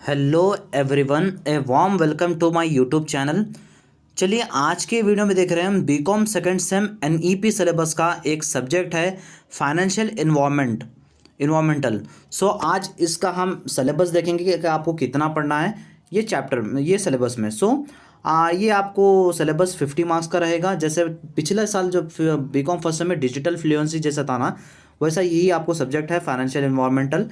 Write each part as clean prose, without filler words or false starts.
Hello everyone, a warm welcome to my YouTube channel. चलिए, आज के वीडियो में देख रहे हैं हम BCom second sem NEP syllabus का एक सब्जेक्ट है फाइनेंशियल इन्वायरमेंटल। सो आज इसका हम सिलेबस देखेंगे कि आपको कितना पढ़ना है ये चैप्टर में, ये सिलेबस में। ये आपको सिलेबस 50 मार्क्स का रहेगा। जैसे पिछले साल जो बीकॉम फर्स्ट सेम में डिजिटल फ्लुएंसी जैसा था ना, वैसा यही आपको सब्जेक्ट है फाइनेंशियल इन्वायरमेंटल।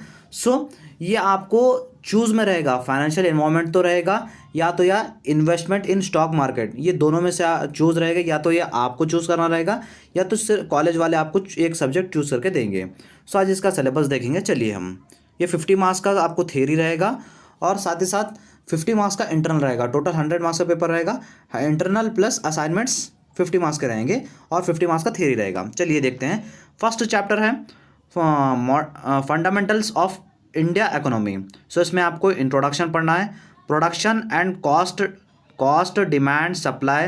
ये आपको चूज़ में रहेगा, फाइनेंशियल इन्वायरमेंट तो रहेगा या इन्वेस्टमेंट इन स्टॉक मार्केट, ये दोनों में से चूज़ रहेगा। या तो ये आपको चूज़ करना रहेगा या तो सिर्फ कॉलेज वाले आपको एक सब्जेक्ट चूज़ करके देंगे। आज इसका सिलेबस देखेंगे। चलिए, हम ये 50 मार्क्स का आपको थ्योरी रहेगा और साथ ही साथ 50 मार्क्स का इंटरनल रहेगा। टोटल 100 मार्क्स का पेपर रहेगा। इंटरनल प्लस असाइनमेंट्स 50 मार्क्स के रहेंगे और 50 मार्क्स का थ्योरी रहेगा। चलिए देखते हैं। फर्स्ट चैप्टर है फंडामेंटल्स ऑफ इंडिया इकोनॉमी। इसमें आपको इंट्रोडक्शन पढ़ना है, production and cost demand supply,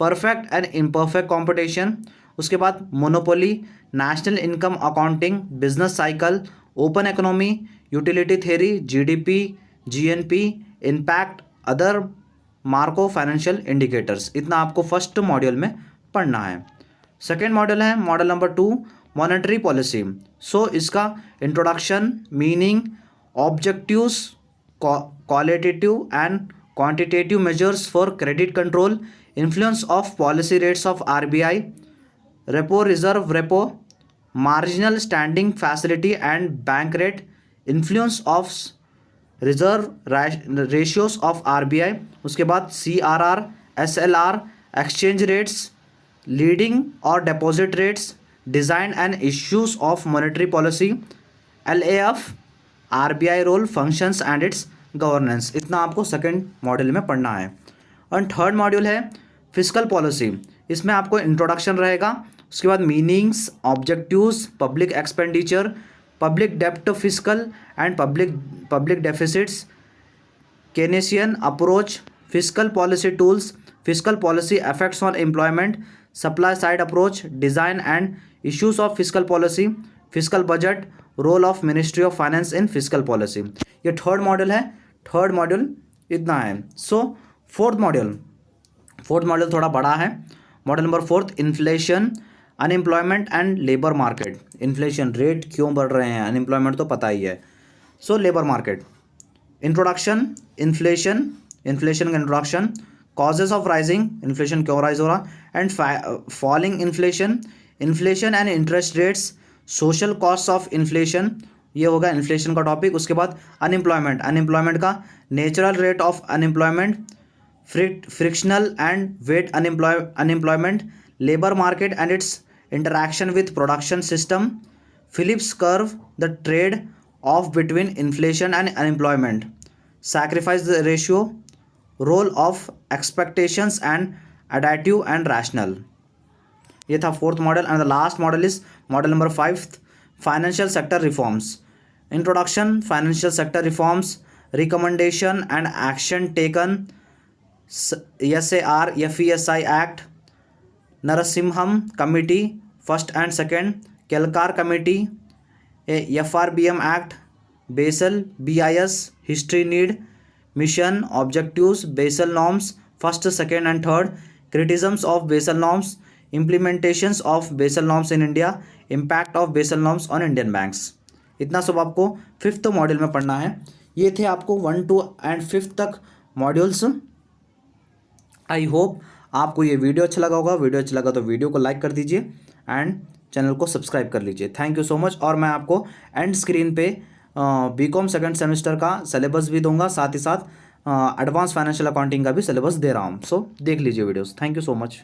perfect and imperfect competition. उसके बाद monopoly, national income accounting, business cycle, open economy, utility theory, GDP, GNP, impact, other Marco financial indicators. इतना आपको first module में पढ़ना है। सेकेंड मॉडल है मॉडल नंबर 2, मॉनेटरी पॉलिसी। इसका introduction, meaning, objectives, qualitative and quantitative measures for credit control, influence of policy rates of RBI, repo, reserve repo, marginal standing facility and bank rate, influence of reserve ratios of RBI. उसके बाद CRR, SLR, exchange rates, leading और deposit rates, design and issues of monetary policy, LAF, RBI role, functions and its governance. इतना आपको second module में पढ़ना है। और third module है फिस्कल पॉलिसी। इसमें आपको इंट्रोडक्शन रहेगा। उसके बाद meanings, objectives, public expenditure, public डेप्ट, fiscal and public deficits, Keynesian approach, fiscal policy tools, fiscal policy effects on employment, supply side approach, design and issues of fiscal policy, fiscal budget, role of ministry of finance in fiscal policy. ये third module है। Third module इतना है। Fourth module थोड़ा बड़ा है। Model number 4, inflation, unemployment and labour market. Inflation, rate क्यों बढ़ रहे हैं, अनएम्प्लॉयमेंट तो पता ही है। लेबर मार्केट, इंट्रोडक्शन, इन्फ्लेशन का introduction, causes of rising, inflation क्यों राइज हो रहा, and falling inflation and interest rates, social cost of inflation, ये होगा इन्फ्लेशन का टॉपिक। उसके बाद अनएम्प्लॉयमेंट का natural rate of unemployment, frictional and wait unemployment, labour market and its interaction with production system, Phillips curve, the trade off between inflation and unemployment, sacrifice ratio, role of expectations and adaptive and rational. ये था fourth model. And the last model is model number 5, financial sector reforms. Introduction, financial sector reforms, recommendation and action taken, SAR FESI act, Narasimham committee first and second, Kelkar committee, FRBM act, Basel BIS, history need, mission, objectives, Basel norms first, second and third, criticisms of Basel norms, implementations of Basel norms in India, impact of Basel norms on Indian banks. इतना सब आपको fifth module में पढ़ना है। ये थे आपको 1, 2 and 5 तक मॉड्यूल्स। आई होप आपको ये वीडियो अच्छा लगा होगा। वीडियो अच्छा लगा तो वीडियो को लाइक कर दीजिए एंड चैनल को सब्सक्राइब कर लीजिए। Thank you so much. और मैं आपको एंड स्क्रीन पे बीकॉम सेकंड सेमेस्टर का सिलेबस भी दूंगा, साथ ही साथ एडवांस फाइनेंशियल अकाउंटिंग का भी सिलेबस दे रहा हूँ। देख लीजिए videos. Thank you so much.